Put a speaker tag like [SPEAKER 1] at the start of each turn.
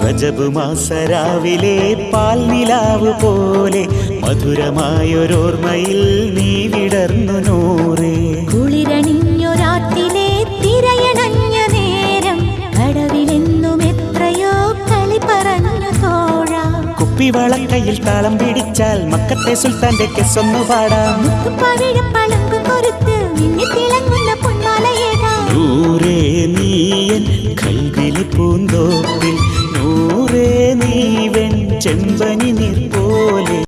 [SPEAKER 1] റജബ് മാസരാവിലെ പാൽനിലാവ് പോലെ മധുരമായൊരോർമ്മയിൽ നീ വിടർന്നു നൂറേ.
[SPEAKER 2] കുളിരണിഞ്ഞൊരാത്തിലെ തിരയണഞ്ഞ നേരം കടവിലെന്നും എത്രയോ കളി പറഞ്ഞു തോഴ.
[SPEAKER 1] കുപ്പിവളക്കയിൽ താളം പിടിച്ചാൽ മക്കത്തെ സുൽത്താന്റെ കെസ്സൊന്നു പാടാം. നൂറേ നീയൻ കൽവിലെ പൂന്തോപ്പിൽ, നൂറേ നീ വെൺ ചെമ്പനി നീർ പോലെ.